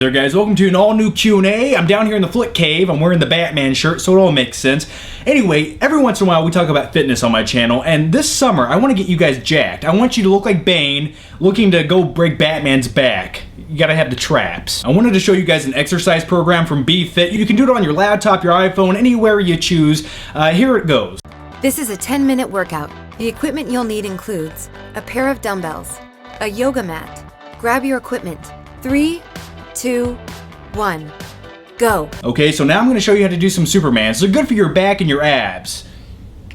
There guys, welcome to an all new Q&A. I'm down here in the Flick Cave. I'm wearing the Batman shirt, so it all makes sense. Anyway, every once in a while we talk about fitness on my channel, and this summer I want to get you guys jacked. I want you to look like Bane, looking to go break Batman's back. You gotta have the traps. I wanted to show you guys an exercise program from BeFit. You can do it on your laptop, your iPhone, anywhere you choose. Here it goes. This is a 10-minute workout. The equipment you'll need includes a pair of dumbbells, a yoga mat. Grab your equipment. 3, 2, 1, go. Okay, so now I'm gonna show you how to do some Supermans. They're good for your back and your abs.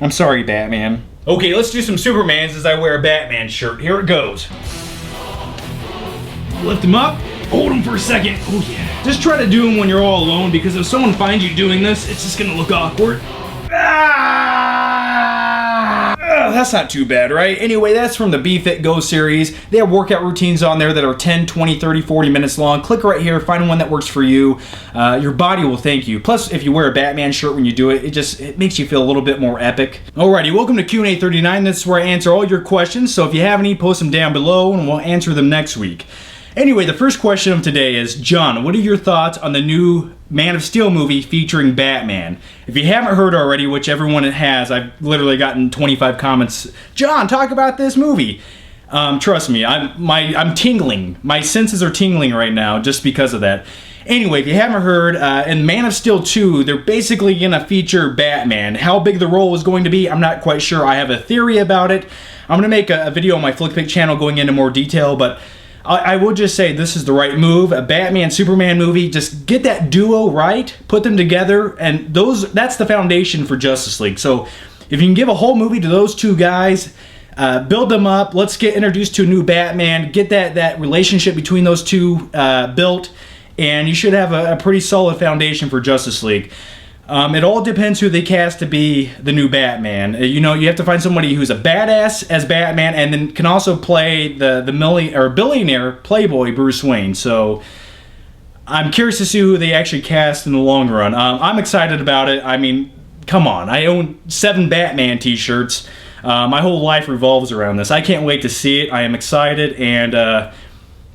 I'm sorry, Batman. Okay, let's do some Supermans as I wear a Batman shirt. Here it goes. Lift them up, hold them for a second. Oh yeah. Just try to do them when you're all alone, because if someone finds you doing this, it's just gonna look awkward. That's not too bad, right? Anyway, that's from the BeFit Go series. They have workout routines on there that are 10, 20, 30, 40 minutes long. Click right here, find one that works for you. Your body will thank you. Plus, if you wear a Batman shirt when you do it, it makes you feel a little bit more epic. Alrighty, welcome to Q&A 39. This is where I answer all your questions. So if you have any, post them down below and we'll answer them next week. Anyway, the first question of today is, John, what are your thoughts on the new Man of Steel movie featuring Batman? If you haven't heard already, which everyone has, I've literally gotten 25 comments, John, talk about this movie. Trust me, I'm tingling. My senses are tingling right now just because of that. Anyway, if you haven't heard, in Man of Steel 2, they're basically going to feature Batman. How big the role is going to be, I'm not quite sure. I have a theory about it. I'm going to make a video on my FlickPick channel going into more detail, but I would just say this is the right move. A Batman-Superman movie, just get that duo right, put them together, and that's the foundation for Justice League. So if you can give a whole movie to those two guys, build them up, let's get introduced to a new Batman, get that relationship between those two built, and you should have a pretty solid foundation for Justice League. It all depends who they cast to be the new Batman. You know, you have to find somebody who's a badass as Batman and then can also play the billionaire playboy Bruce Wayne. So I'm curious to see who they actually cast in the long run. I'm excited about it. I mean, come on. I own 7 Batman t-shirts. My whole life revolves around this. I can't wait to see it. I am excited, and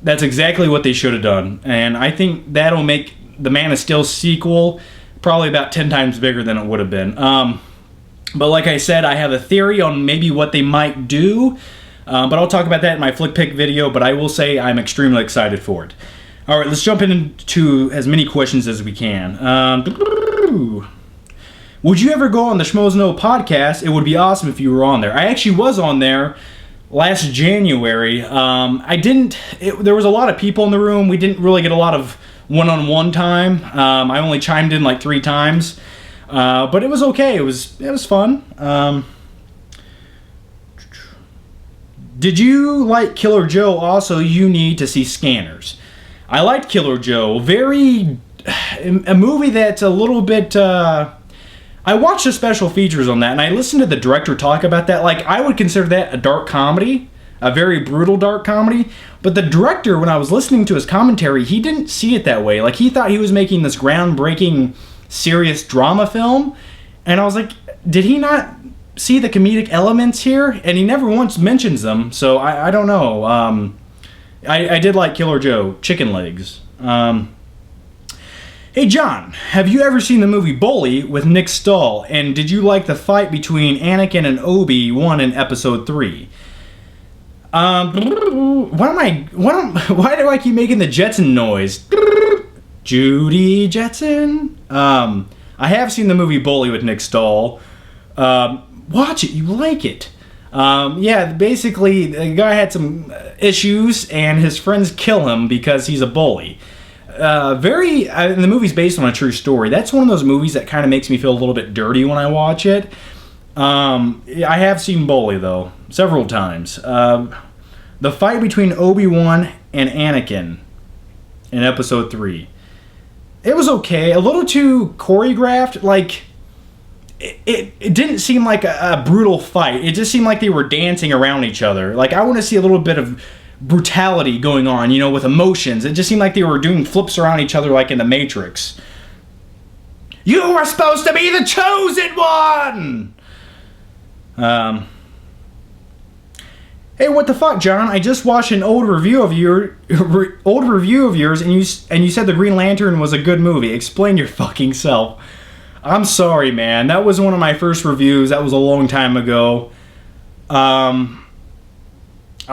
that's exactly what they should have done. And I think that'll make the Man of Steel sequel probably about 10 times bigger than it would have been. But like I said, I have a theory on maybe what they might do, but I'll talk about that in my FlickPick video, but I will say I'm extremely excited for it. Alright, let's jump into as many questions as we can. Would you ever go on the Schmoes Know podcast? It would be awesome if you were on there. I actually was on there last January. There was a lot of people in the room. We didn't really get a lot of one-on-one time. I only chimed in like 3 times, but it was okay. It was fun. Did you like Killer Joe? Also, you need to see Scanners. I liked Killer Joe. A movie that's a little bit. I watched the special features on that, and I listened to the director talk about that. Like, I would consider that a dark comedy. A very brutal dark comedy, but the director, when I was listening to his commentary, he didn't see it that way. Like, he thought he was making this groundbreaking, serious drama film, and I was like, did he not see the comedic elements here? And he never once mentions them, so I don't know. I did like Killer Joe, chicken legs. Hey John, have you ever seen the movie Bully with Nick Stahl, and did you like the fight between Anakin and Obi-Wan in Episode 3? Why do I keep making the Jetson noise? Judy Jetson? I have seen the movie Bully with Nick Stahl. Watch it, you like it. Yeah, basically, the guy had some issues, and his friends kill him because he's a bully. The movie's based on a true story. That's one of those movies that kind of makes me feel a little bit dirty when I watch it. I have seen Bully, though, several times. The fight between Obi-Wan and Anakin in Episode 3. It was okay. A little too choreographed. Like, it didn't seem like a brutal fight. It just seemed like they were dancing around each other. Like, I want to see a little bit of brutality going on, you know, with emotions. It just seemed like they were doing flips around each other like in The Matrix. You were supposed to be the chosen one! Hey, what the fuck, John? I just watched an old review of yours, and you said The Green Lantern was a good movie. Explain your fucking self. I'm sorry, man. That was one of my first reviews. That was a long time ago. I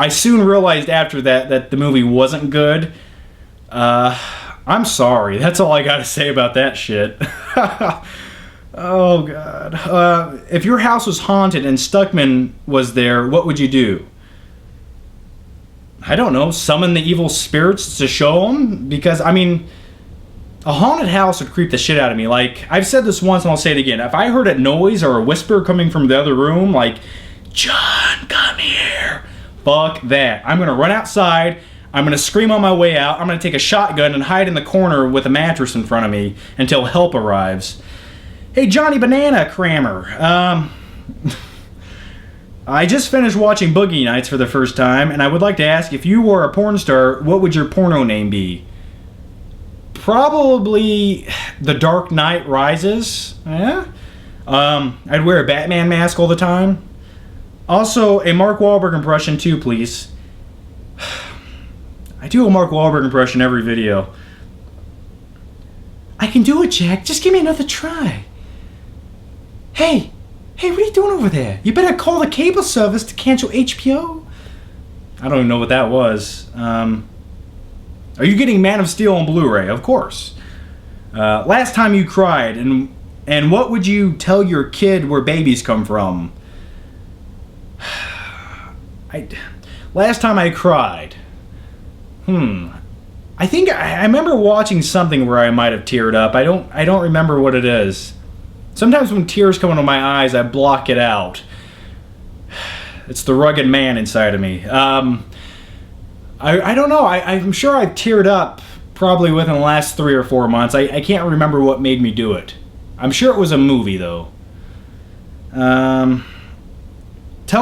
soon realized after that the movie wasn't good. I'm sorry. That's all I gotta say about that shit. Oh, God. If your house was haunted and Stuckman was there, what would you do? I don't know. Summon the evil spirits to show them? Because, I mean, a haunted house would creep the shit out of me. Like, I've said this once and I'll say it again. If I heard a noise or a whisper coming from the other room, like, John, come here. Fuck that. I'm going to run outside. I'm going to scream on my way out. I'm going to take a shotgun and hide in the corner with a mattress in front of me until help arrives. Hey, Johnny Banana Crammer. I just finished watching Boogie Nights for the first time, and I would like to ask, if you were a porn star, what would your porno name be? Probably The Dark Knight Rises. Yeah? I'd wear a Batman mask all the time. Also, a Mark Wahlberg impression too, please. I do a Mark Wahlberg impression every video. I can do it, Jack. Just give me another try. Hey, what are you doing over there? You better call the cable service to cancel HBO. I don't even know what that was. Are you getting Man of Steel on Blu-ray? Of course. Last time you cried, and what would you tell your kid where babies come from? Last time I cried. I think I remember watching something where I might have teared up. I don't remember what it is. Sometimes when tears come into my eyes, I block it out. It's the rugged man inside of me. I don't know. I'm sure I've teared up probably within the last 3 or 4 months. I can't remember what made me do it. I'm sure it was a movie, though. Tell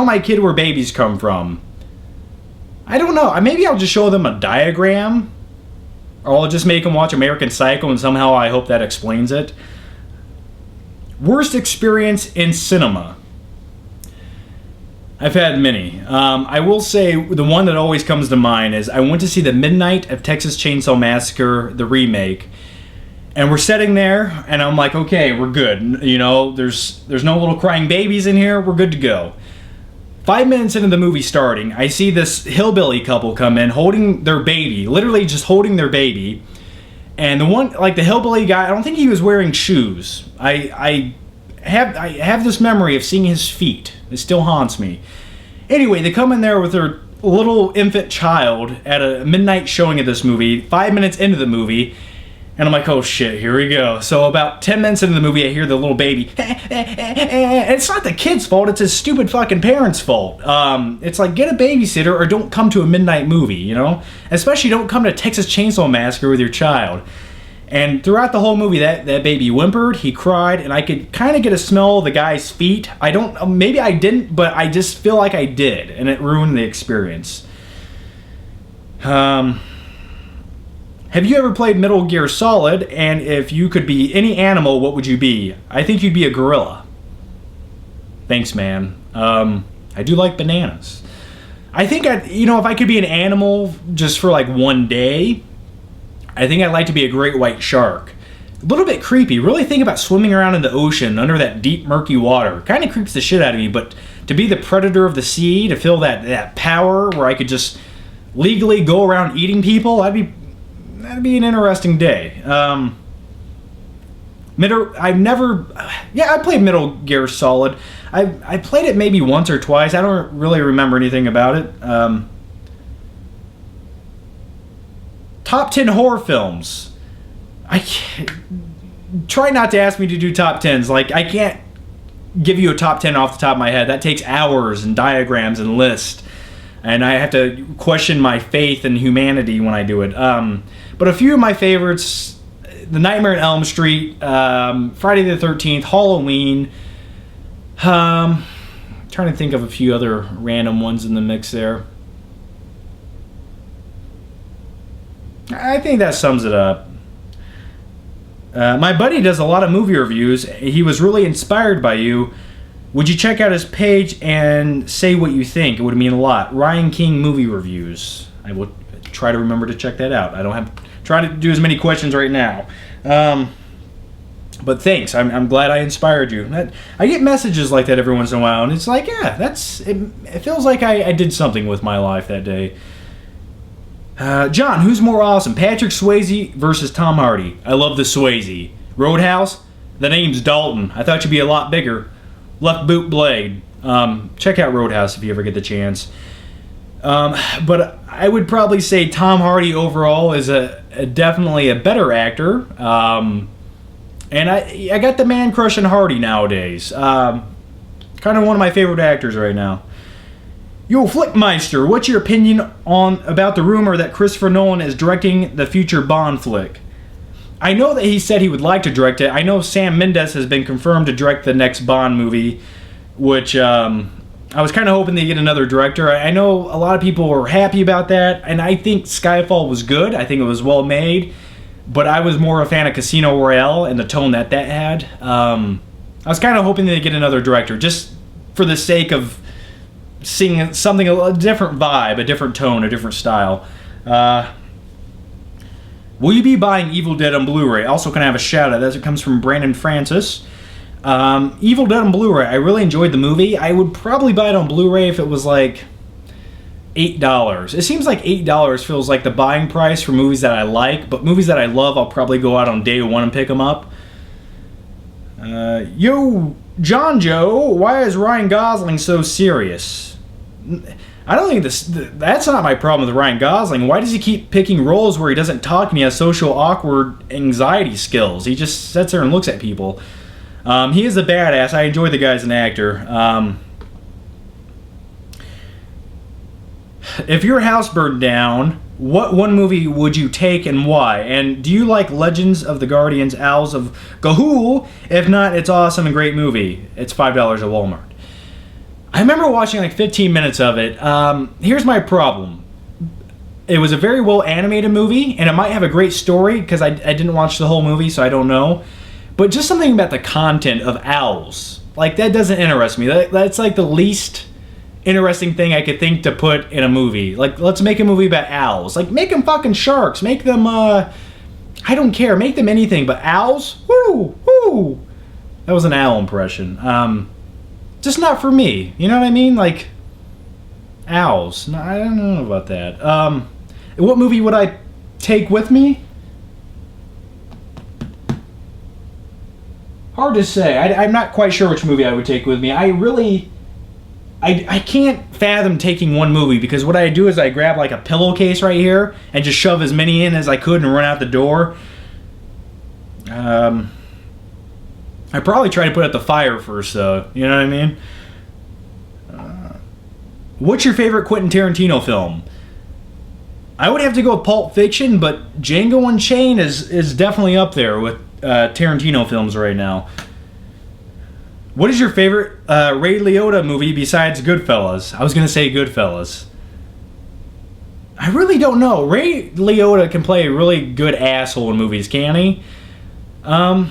my kid where babies come from. I don't know. Maybe I'll just show them a diagram. Or I'll just make them watch American Psycho and somehow I hope that explains it. Worst experience in cinema. I've had many. I will say the one that always comes to mind is I went to see the Midnight of Texas Chainsaw Massacre, the remake. And we're sitting there and I'm like, okay, we're good. You know, there's no little crying babies in here. We're good to go. 5 minutes into the movie starting, I see this hillbilly couple come in holding their baby, literally just holding their baby. And the one, like the hillbilly guy, I don't think he was wearing shoes. I have this memory of seeing his feet. It still haunts me. Anyway, they come in there with their little infant child at a midnight showing of this movie, 5 minutes into the movie. And I'm like, oh shit, here we go. So about 10 minutes into the movie, I hear the little baby. And it's not the kid's fault, it's his stupid fucking parents' fault. It's like, get a babysitter or don't come to a midnight movie, you know? Especially don't come to Texas Chainsaw Massacre with your child. And throughout the whole movie, that baby whimpered, he cried, and I could kind of get a smell of the guy's feet. Maybe I didn't, but I just feel like I did, and it ruined the experience. Have you ever played Metal Gear Solid, and if you could be any animal, what would you be? I think you'd be a gorilla. Thanks, man. I do like bananas. I think if I could be an animal just for like one day, I think I'd like to be a great white shark. A little bit creepy. Really think about swimming around in the ocean under that deep, murky water. Kind of creeps the shit out of me, but to be the predator of the sea, to feel that power where I could just legally go around eating people, that'd be an interesting day. I played Metal Gear Solid. I played it maybe once or twice. I don't really remember anything about it. Top 10 horror films. Try not to ask me to do top 10s. Like, I can't give you a top 10 off the top of my head. That takes hours and diagrams and lists. And I have to question my faith in humanity when I do it. But a few of my favorites, The Nightmare on Elm Street, Friday the 13th, Halloween. Trying to think of a few other random ones in the mix there. I think that sums it up. My buddy does a lot of movie reviews. He was really inspired by you Would you check out his page and say what you think? It would mean a lot. Ryan King Movie Reviews. I will try to remember to check that out. I don't have try to do as many questions right now. But thanks. I'm glad I inspired you. I get messages like that every once in a while, and it's like, yeah, it feels like I did something with my life that day. John, who's more awesome? Patrick Swayze versus Tom Hardy. I love the Swayze. Roadhouse? The name's Dalton. I thought you'd be a lot bigger. Left boot blade. Check out Roadhouse if you ever get the chance. But I would probably say Tom Hardy overall is definitely a better actor. And I got the man crush on Hardy nowadays. Kind of one of my favorite actors right now. Yo, Flickmeister, what's your opinion about the rumor that Christopher Nolan is directing the future Bond flick? I know that he said he would like to direct it. I know Sam Mendes has been confirmed to direct the next Bond movie, which I was kind of hoping they get another director. I know a lot of people were happy about that, and I think Skyfall was good. I think it was well made. But I was more a fan of Casino Royale and the tone that had. I was kind of hoping they get another director, just for the sake of seeing something, a different vibe, a different tone, a different style. Will you be buying Evil Dead on Blu-ray? Also can I have a shout out as it comes from Brandon Francis. Evil Dead on Blu-ray, I really enjoyed the movie. I would probably buy it on Blu-ray if it was like $8. It seems like $8 feels like the buying price for movies that I like, but movies that I love, I'll probably go out on day one and pick them up. Yo, John Joe, why is Ryan Gosling so serious? I don't think that's not my problem with Ryan Gosling. Why does he keep picking roles where he doesn't talk and he has social awkward anxiety skills? He just sits there and looks at people. He is a badass. I enjoy the guy as an actor. If your house burned down, what one movie would you take and why? And do you like Legends of the Guardians Owls of Ga'Hoole? If not, it's awesome and great movie. It's $5 at Walmart. I remember watching like 15 minutes of it. Here's my problem. It was a very well animated movie, and it might have a great story because I didn't watch the whole movie, so I don't know. But just something about the content of owls, like that doesn't interest me. That's like the least interesting thing I could think to put in a movie. Like, let's make a movie about owls. Like, make them fucking sharks. Make them, I don't care. Make them anything, but owls? Woo! Woo! That was an owl impression. Just not for me. You know what I mean? Like, owls. No, I don't know about that. What movie would I take with me? Hard to say. I'm not quite sure which movie I would take with me. I can't fathom taking one movie because what I do is I grab like a pillowcase right here and just shove as many in as I could and run out the door. I probably try to put out the fire first though, you know what I mean? What's your favorite Quentin Tarantino film? I would have to go with Pulp Fiction, but Django Unchained is definitely up there with Tarantino films right now. What is your favorite Ray Liotta movie besides Goodfellas? I was going to say Goodfellas. I really don't know. Ray Liotta can play a really good asshole in movies, can he? I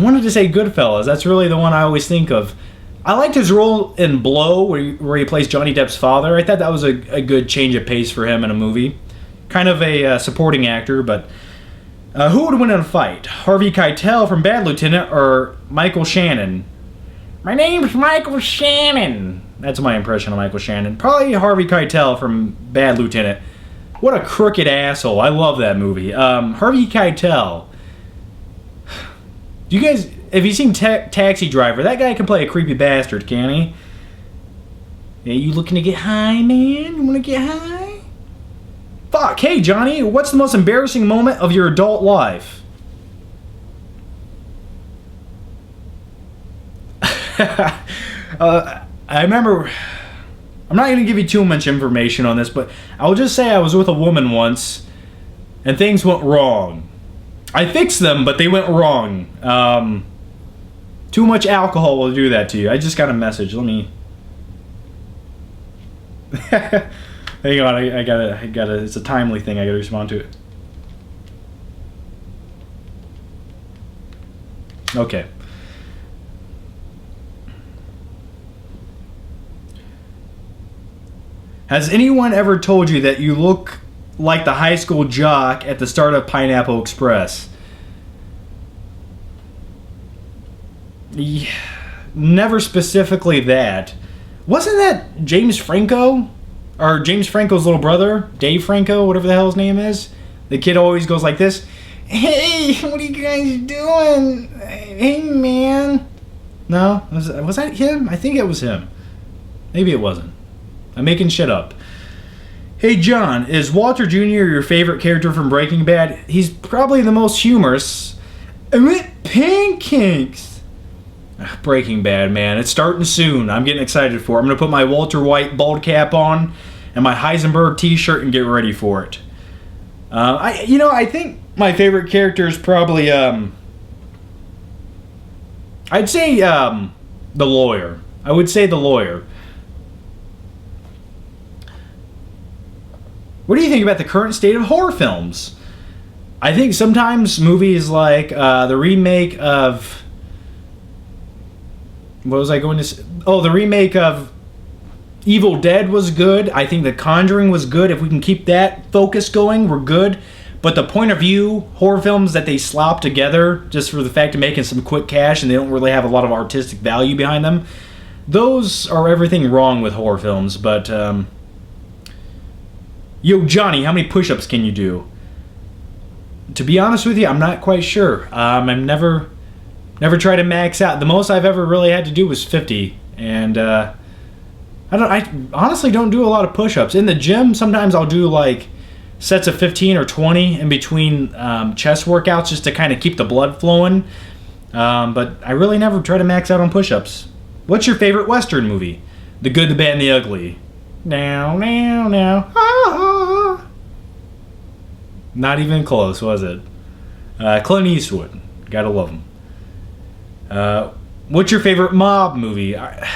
wanted to say Goodfellas. That's really the one I always think of. I liked his role in Blow, where he plays Johnny Depp's father. I thought that was a good change of pace for him in a movie. Kind of a supporting actor, but... who would win in a fight? Harvey Keitel from Bad Lieutenant or Michael Shannon? My name's Michael Shannon. That's my impression of Michael Shannon. Probably Harvey Keitel from Bad Lieutenant. What a crooked asshole. I love that movie. Harvey Keitel. Do you guys... Have you seen Taxi Driver? That guy can play a creepy bastard, can he? Hey, you looking to get high, man? You want to get high? Fuck, hey Johnny, what's the most embarrassing moment of your adult life? I remember, I'm not going to give you too much information on this, but I'll just say I was with a woman once, and things went wrong. I fixed them, but they went wrong. Too much alcohol will do that to you. I just got a message, let me... Hang on, I gotta, it's a timely thing, I gotta respond to it. Okay. Has anyone ever told you that you look like the high school jock at the start of Pineapple Express? Yeah, never specifically that. Wasn't that James Franco? Or James Franco's little brother? Dave Franco, whatever the hell his name is? The kid always goes like this. Hey, what are you guys doing? Hey, man. No? Was that him? I think it was him. Maybe it wasn't. I'm making shit up. Hey, John, is Walter Jr. your favorite character from Breaking Bad? He's probably the most humorous. I want pancakes. Breaking Bad, man. It's starting soon. I'm getting excited for it. I'm going to put my Walter White bald cap on and my Heisenberg t-shirt and get ready for it. I think my favorite character is probably, I'd say, the lawyer. I would say the lawyer. What do you think about the current state of horror films? I think sometimes movies like the remake of... What was I going to say? Oh, the remake of Evil Dead was good. I think The Conjuring was good. If we can keep that focus going, we're good. But the point of view horror films that they slop together just for the fact of making some quick cash and they don't really have a lot of artistic value behind them, those are everything wrong with horror films. But, yo, Johnny, how many push-ups can you do? To be honest with you, I'm not quite sure. I've never tried to max out. The most I've ever really had to do was 50. And, I honestly don't do a lot of push-ups. In the gym, sometimes I'll do, like, sets of 15 or 20 in between chest workouts just to kind of keep the blood flowing. But I really never try to max out on push-ups. What's your favorite Western movie? The Good, the Bad, and the Ugly. Now. Ah. Not even close, was it? Clint Eastwood. Gotta love him. What's your favorite mob movie? I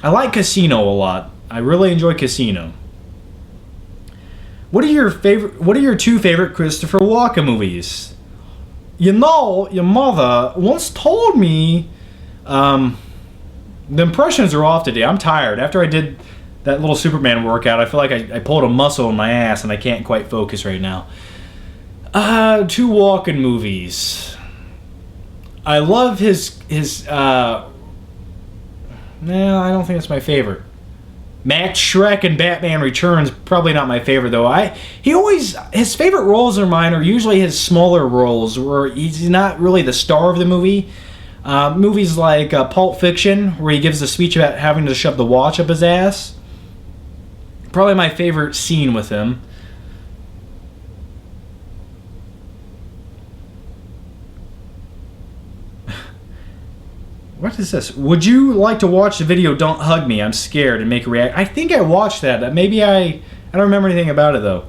like Casino a lot. I really enjoy Casino. What are your two favorite Christopher Walken movies? You know, your mother once told me the impressions are off today. I'm tired. After I did that little Superman workout, I feel like I pulled a muscle in my ass and I can't quite focus right now. Two Walken movies. I love his no, I don't think it's my favorite. Max Shrek and Batman Returns, probably not my favorite though. His favorite roles of mine are usually his smaller roles where he's not really the star of the movie. Movies like Pulp Fiction, where he gives a speech about having to shove the watch up his ass. Probably my favorite scene with him. What is this? Would you like to watch the video Don't Hug Me, I'm Scared, and make a react? I think I watched that. Maybe I don't remember anything about it, though.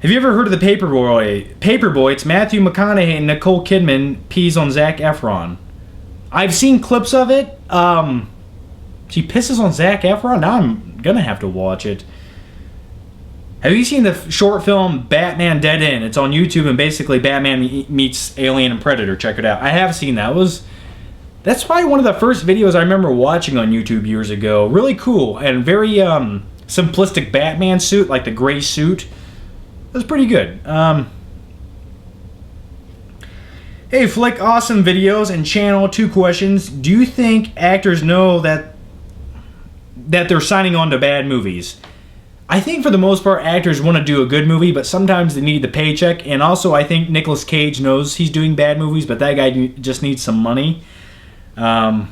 Have you ever heard of the Paperboy? Paperboy, it's Matthew McConaughey and Nicole Kidman pees on Zac Efron. I've seen clips of it. She pisses on Zac Efron? Now I'm going to have to watch it. Have you seen the short film Batman Dead End? It's on YouTube, and basically Batman meets Alien and Predator. Check it out. I have seen that. That's probably one of the first videos I remember watching on YouTube years ago. Really cool and very simplistic Batman suit, like the gray suit. It was pretty good. Hey, Flick, awesome videos and channel. 2 questions. Do you think actors know that they're signing on to bad movies? I think for the most part, actors want to do a good movie, but sometimes they need the paycheck. And also, I think Nicolas Cage knows he's doing bad movies, but that guy just needs some money. But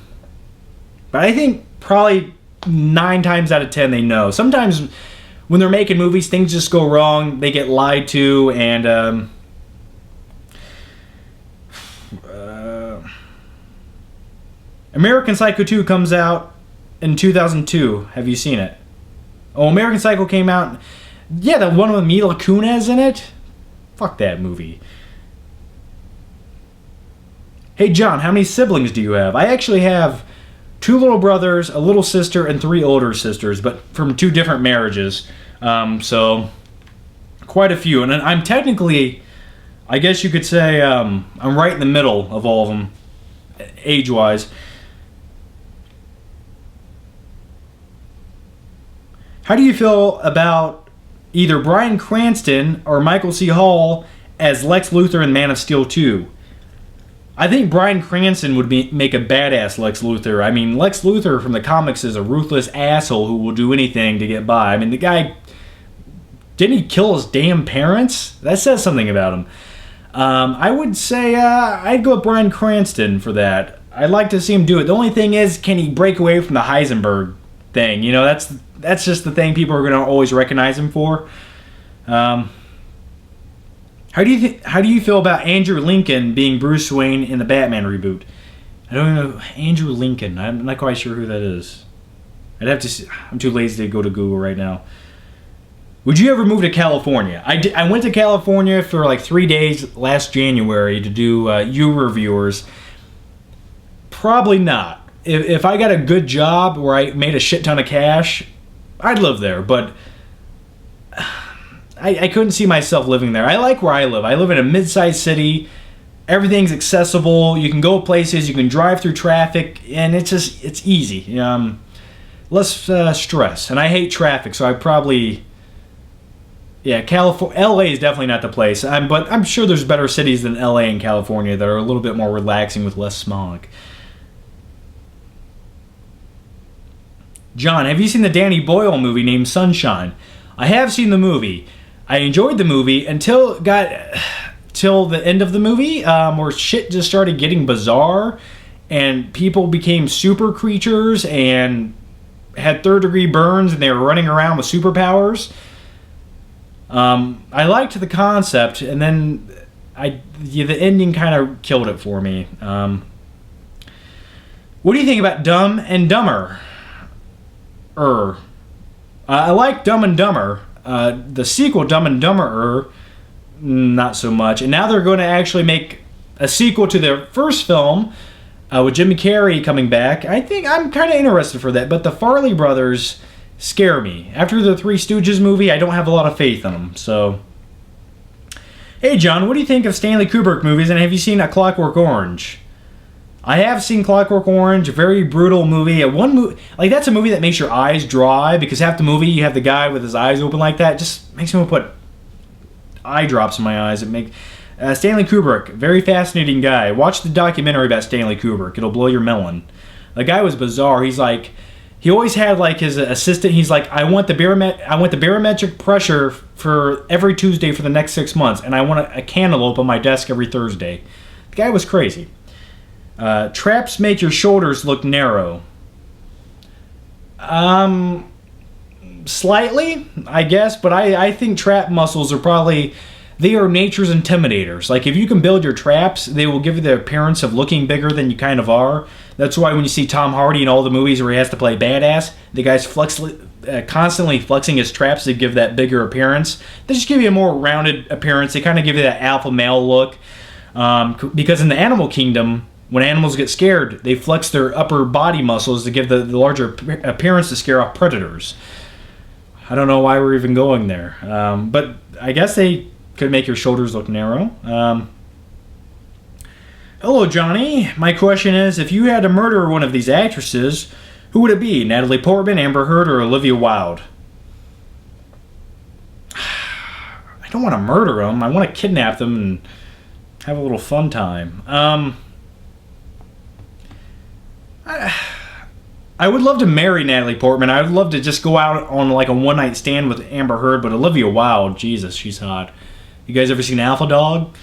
I think probably 9 times out of 10 they know. Sometimes when they're making movies, things just go wrong. They get lied to, and American Psycho 2 comes out in 2002. Have you seen it? Oh, American Psycho came out. Yeah, the one with Mila Kunis in it. Fuck that movie. Hey, John, how many siblings do you have? I actually have 2 little brothers, a little sister, and 3 older sisters, but from 2 different marriages. So, quite a few. And I'm technically, I guess you could say, I'm right in the middle of all of them, age-wise. How do you feel about either Bryan Cranston or Michael C. Hall as Lex Luthor in Man of Steel 2? I think Bryan Cranston would make a badass Lex Luthor. I mean, Lex Luthor from the comics is a ruthless asshole who will do anything to get by. I mean, the guy, didn't he kill his damn parents? That says something about him. I would say I'd go with Bryan Cranston for that. I'd like to see him do it. The only thing is, can he break away from the Heisenberg thing? You know, that's just the thing people are going to always recognize him for. How do you feel about Andrew Lincoln being Bruce Wayne in the Batman reboot? I don't know. Andrew Lincoln. I'm not quite sure who that is. I'd have to see. I'm too lazy to go to Google right now. Would you ever move to California? I went to California for like 3 days last January to do U-reviewers. Probably not. If I got a good job where I made a shit ton of cash, I'd live there. But I couldn't see myself living there. I like where I live. I live in a mid-sized city. Everything's accessible. You can go places. You can drive through traffic, and it's easy. Less stress. And I hate traffic, so I probably. Yeah, LA is definitely not the place. But I'm sure there's better cities than LA and California that are a little bit more relaxing with less smog. John, have you seen the Danny Boyle movie named Sunshine? I have seen the movie. I enjoyed the movie until the end of the movie, where shit just started getting bizarre, and people became super creatures and had third-degree burns, and they were running around with superpowers. I liked the concept, and then the ending kind of killed it for me. What do you think about Dumb and Dumber? I like Dumb and Dumber. The sequel, Dumb and Dumber, not so much. And now they're going to actually make a sequel to their first film with Jim Carrey coming back. I think I'm kind of interested for that. But the Farrelly brothers scare me. After the Three Stooges movie, I don't have a lot of faith in them. So, hey John, what do you think of Stanley Kubrick movies, and have you seen A Clockwork Orange? I have seen Clockwork Orange, a very brutal movie. That's a movie that makes your eyes dry, because half the movie you have the guy with his eyes open like that. It just makes me want to put eye drops in my eyes. Stanley Kubrick, very fascinating guy. Watch the documentary about Stanley Kubrick. It'll blow your melon. The guy was bizarre. He always had like his assistant. He's like, I want the barometric pressure for every Tuesday for the next 6 months, and I want a cantaloupe on my desk every Thursday. The guy was crazy. Traps make your shoulders look narrow. Slightly, I guess, but I think trap muscles they are nature's intimidators. Like, if you can build your traps, they will give you the appearance of looking bigger than you kind of are. That's why when you see Tom Hardy in all the movies where he has to play badass, the guy's constantly flexing his traps to give that bigger appearance. They just give you a more rounded appearance. They kind of give you that alpha male look. Because in the animal kingdom, when animals get scared, they flex their upper body muscles to give the larger appearance to scare off predators. I don't know why we're even going there. But I guess they could make your shoulders look narrow. Hello, Johnny. My question is, if you had to murder one of these actresses, who would it be? Natalie Portman, Amber Heard, or Olivia Wilde? I don't want to murder them. I want to kidnap them and have a little fun time. I would love to marry Natalie Portman. I would love to just go out on like a one-night stand with Amber Heard, but Olivia Wilde, Jesus, she's hot. You guys ever seen Alpha Dog?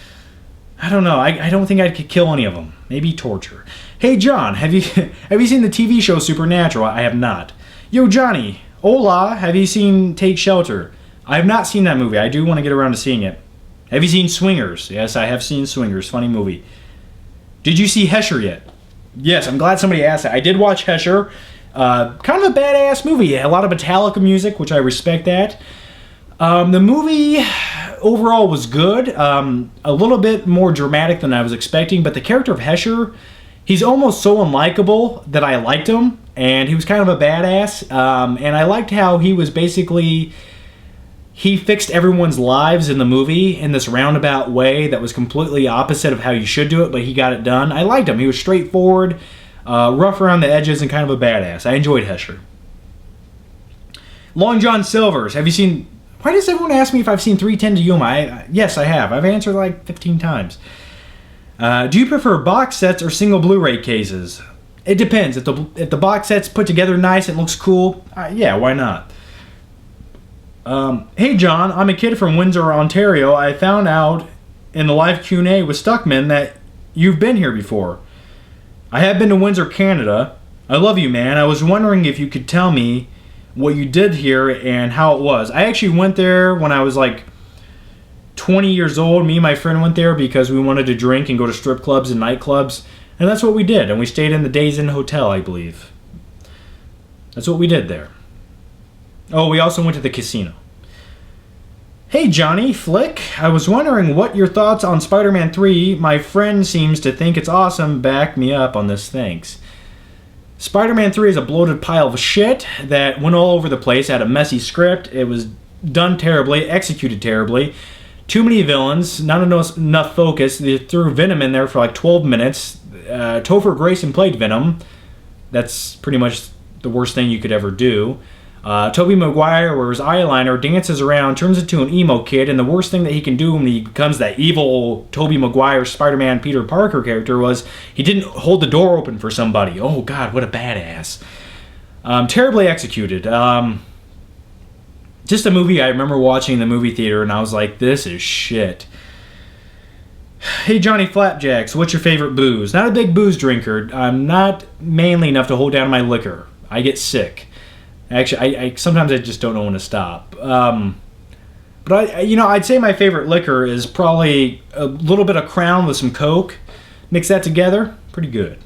I don't know. I don't think I could kill any of them. Maybe torture. Hey, John, have you seen the TV show Supernatural? I have not. Yo, Johnny. Hola, have you seen Take Shelter? I have not seen that movie. I do want to get around to seeing it. Have you seen Swingers? Yes, I have seen Swingers. Funny movie. Did you see Hesher yet? Yes, I'm glad somebody asked that. I did watch Hesher. Kind of a badass movie. A lot of Metallica music, which I respect that. The movie overall was good. A little bit more dramatic than I was expecting, but the character of Hesher, he's almost so unlikable that I liked him, and he was kind of a badass. And I liked how he was basically... He fixed everyone's lives in the movie in this roundabout way that was completely opposite of how you should do it, but he got it done. I liked him. He was straightforward, rough around the edges, and kind of a badass. I enjoyed Hesher. Long John Silver's. Have you seen... Why does everyone ask me if I've seen 310 to Yuma? Yes, I have. I've answered like 15 times. Do you prefer box sets or single Blu-ray cases? It depends. If the box set's put together nice and looks cool, yeah, why not? Hey John, I'm a kid from Windsor, Ontario. I found out in the live Q&A with Stuckman that you've been here before. I have been to Windsor, Canada. I love you, man. I was wondering if you could tell me what you did here and how it was. I actually went there when I was like 20 years old. Me and my friend went there because we wanted to drink and go to strip clubs and nightclubs. And that's what we did. And we stayed in the Days Inn Hotel, I believe. That's what we did there. Oh, we also went to the casino. Hey Johnny, Flick, I was wondering what your thoughts on Spider-Man 3. My friend seems to think it's awesome. Back me up on this, thanks. Spider-Man 3 is a bloated pile of shit that went all over the place, had a messy script. It was done terribly, executed terribly. Too many villains, not enough focus. They threw Venom in there for like 12 minutes. Topher Grayson played Venom. That's pretty much the worst thing you could ever do. Tobey Maguire wears eyeliner, dances around, turns into an emo kid, and the worst thing that he can do when he becomes that evil Tobey Maguire Spider-Man Peter Parker character was he didn't hold the door open for somebody. Oh god, what a badass. Terribly executed. Just a movie I remember watching in the movie theater and I was like, this is shit. Hey Johnny Flapjacks, what's your favorite booze? Not a big booze drinker. I'm not manly enough to hold down my liquor. I get sick. Actually, I sometimes I just don't know when to stop. But I'd say my favorite liquor is probably a little bit of Crown with some Coke. Mix that together, pretty good.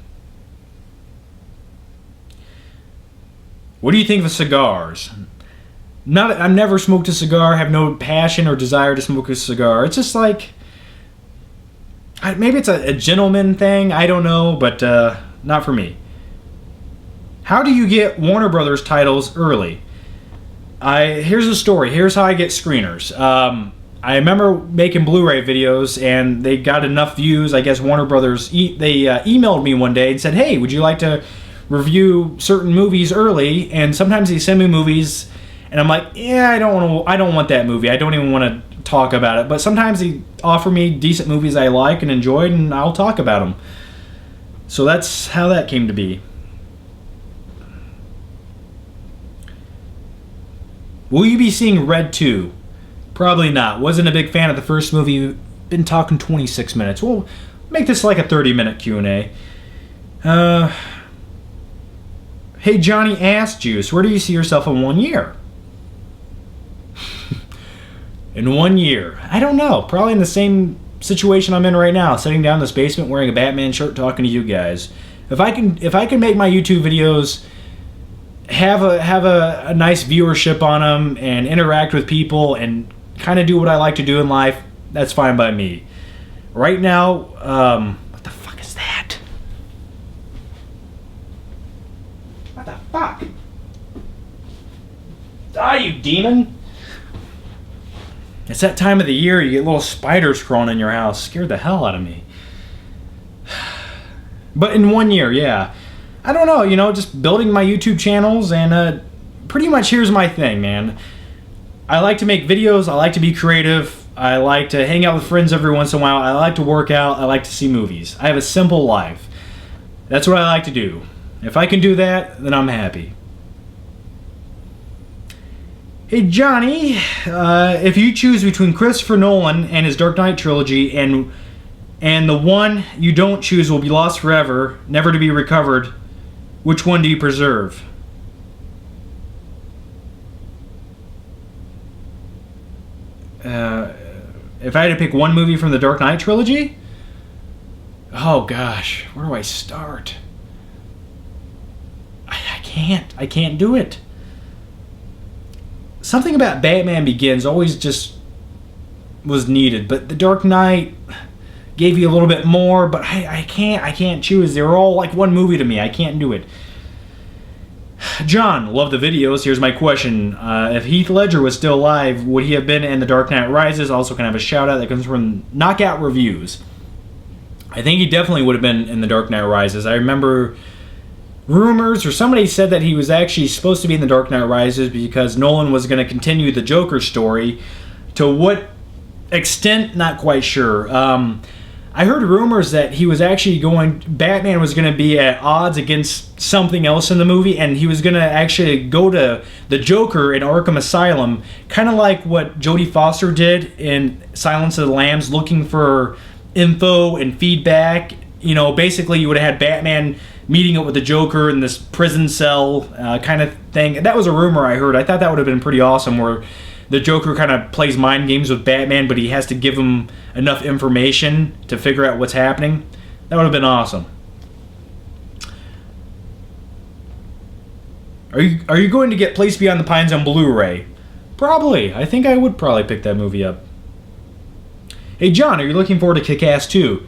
What do you think of cigars? I've never smoked a cigar. Have no passion or desire to smoke a cigar. It's just like maybe it's a gentleman thing. I don't know, but not for me. How do you get Warner Brothers titles early? Here's the story. Here's how I get screeners. I remember making Blu-ray videos, and they got enough views. I guess Warner Brothers emailed me one day and said, "Hey, would you like to review certain movies early?" And sometimes they send me movies, and I'm like, "Yeah, I don't want that movie. I don't even want to talk about it." But sometimes they offer me decent movies I like and enjoyed, and I'll talk about them. So that's how that came to be. Will you be seeing Red 2? Probably not. Wasn't a big fan of the first movie. Been talking 26 minutes. We'll make this like a 30-minute Q&A. Hey Johnny Ass Juice, where do you see yourself in 1 year? In 1 year? I don't know. Probably in the same situation I'm in right now, sitting down in this basement wearing a Batman shirt talking to you guys. If I can make my YouTube videos have a nice viewership on them and interact with people and kind of do what I like to do in life, that's fine by me. Right now, what the fuck is that? What the fuck? Die, you demon! It's that time of the year you get little spiders crawling in your house. Scared the hell out of me. But in 1 year, yeah. I don't know, just building my YouTube channels, and pretty much here's my thing, man. I like to make videos, I like to be creative, I like to hang out with friends every once in a while, I like to work out, I like to see movies. I have a simple life. That's what I like to do. If I can do that, then I'm happy. Hey Johnny, if you choose between Christopher Nolan and his Dark Knight trilogy and the one you don't choose will be lost forever, never to be recovered, which one do you preserve? If I had to pick one movie from the Dark Knight trilogy? Oh gosh, where do I start? I can't do it. Something about Batman Begins always just was needed, but the Dark Knight gave you a little bit more, but I can't choose. They were all like one movie to me. I can't do it. John, love the videos. Here's my question. If Heath Ledger was still alive, would he have been in The Dark Knight Rises? Also can I have a shout out that comes from Knockout Reviews. I think he definitely would have been in The Dark Knight Rises. I remember rumors, or somebody said that he was actually supposed to be in The Dark Knight Rises because Nolan was going to continue the Joker story. To what extent, not quite sure. I heard rumors that he was actually Batman was going to be at odds against something else in the movie, and he was going to actually go to the Joker in Arkham Asylum, kind of like what Jodie Foster did in Silence of the Lambs, looking for info and feedback. You know, basically you would have had Batman meeting up with the Joker in this prison cell kind of thing. That was a rumor I heard. I thought that would have been pretty awesome, where the Joker kind of plays mind games with Batman, but he has to give him enough information to figure out what's happening. That would have been awesome. Are you going to get Place Beyond the Pines on Blu-ray? Probably. I think I would probably pick that movie up. Hey John, are you looking forward to Kick-Ass 2?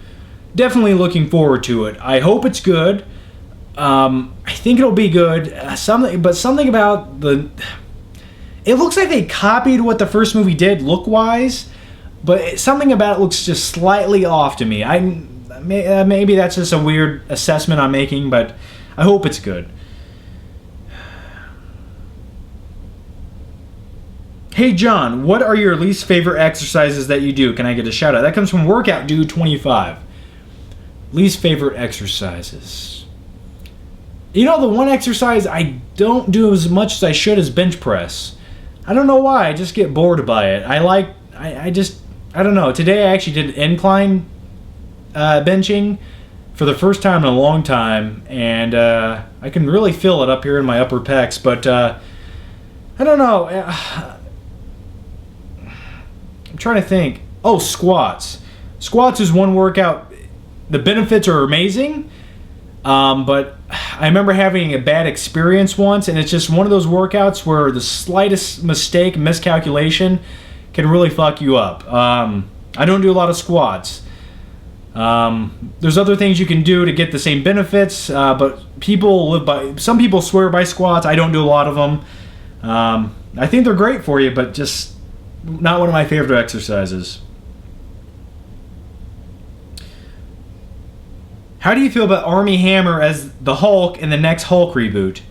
Definitely looking forward to it. I hope it's good. I think it'll be good. Something about the... It looks like they copied what the first movie did look-wise, but something about it looks just slightly off to me. Maybe that's just a weird assessment I'm making, but I hope it's good. Hey John, what are your least favorite exercises that you do? Can I get a shout out? That comes from Workout Dude 25. Least favorite exercises. You know, the one exercise I don't do as much as I should is bench press. I don't know why. I just get bored by it. I don't know. Today I actually did incline benching for the first time in a long time, and I can really feel it up here in my upper pecs, but I don't know. I'm trying to think. Oh, squats. Squats is one workout. The benefits are amazing, but I remember having a bad experience once, and it's just one of those workouts where the slightest mistake, miscalculation, can really fuck you up. I don't do a lot of squats. There's other things you can do to get the same benefits, but some people swear by squats. I don't do a lot of them. I think they're great for you, but just not one of my favorite exercises. How do you feel about Armie Hammer as the Hulk in the next Hulk reboot?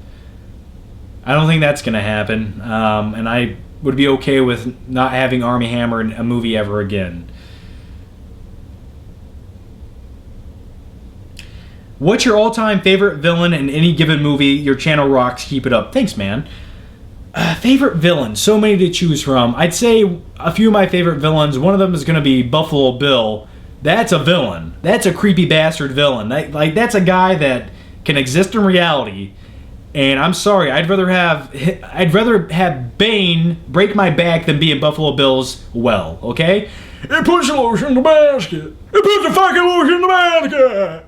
I don't think that's going to happen, and I would be okay with not having Armie Hammer in a movie ever again. What's your all-time favorite villain in any given movie? Your channel rocks. Keep it up. Thanks, man. Favorite villain. So many to choose from. I'd say a few of my favorite villains. One of them is going to be Buffalo Bill. That's a villain. That's a creepy bastard villain. That's a guy that can exist in reality. And I'm sorry, I'd rather have Bane break my back than be in Buffalo Bill's well. Okay? It puts the lotion in the basket. It puts the fucking lotion in the basket.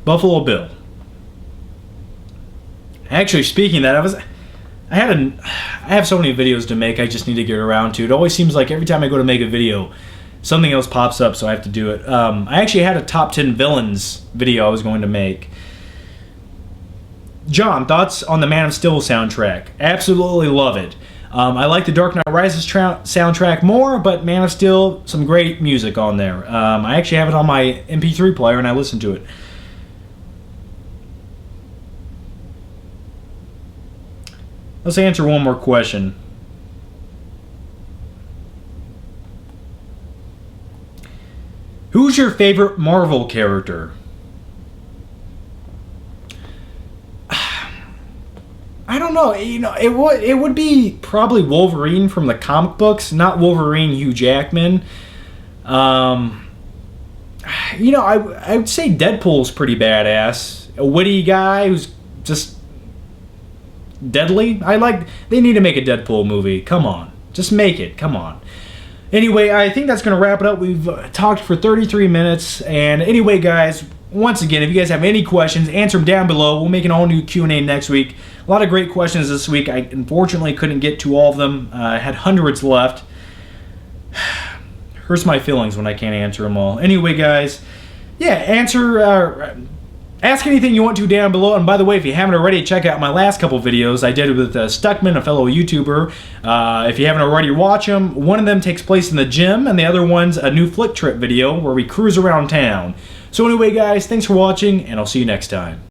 Buffalo Bill. Actually, speaking of that, I have so many videos to make. I just need to get around to it. It always seems like every time I go to make a video, something else pops up, so I have to do it. I actually had a top 10 villains video I was going to make. John, thoughts on the Man of Steel soundtrack? Absolutely love it. I like the Dark Knight Rises soundtrack more, but Man of Steel, some great music on there. I actually have it on my MP3 player, and I listen to it. Let's answer one more question. Who's your favorite Marvel character? I don't know. You know, it would be probably Wolverine from the comic books, not Wolverine Hugh Jackman. You know, I would say Deadpool's pretty badass. A witty guy who's just deadly. They need to make a Deadpool movie. Come on. Just make it. Come on. Anyway, I think that's going to wrap it up. We've talked for 33 minutes. And anyway, guys, once again, if you guys have any questions, answer them down below. We'll make an all-new Q&A next week. A lot of great questions this week. I unfortunately couldn't get to all of them. I had hundreds left. Hurts my feelings when I can't answer them all. Anyway, guys, yeah, ask anything you want to down below. And by the way, if you haven't already, check out my last couple videos I did with Stuckman, a fellow YouTuber. If you haven't already, watch them. One of them takes place in the gym, and the other one's a new flick trip video where we cruise around town. So anyway, guys, thanks for watching, and I'll see you next time.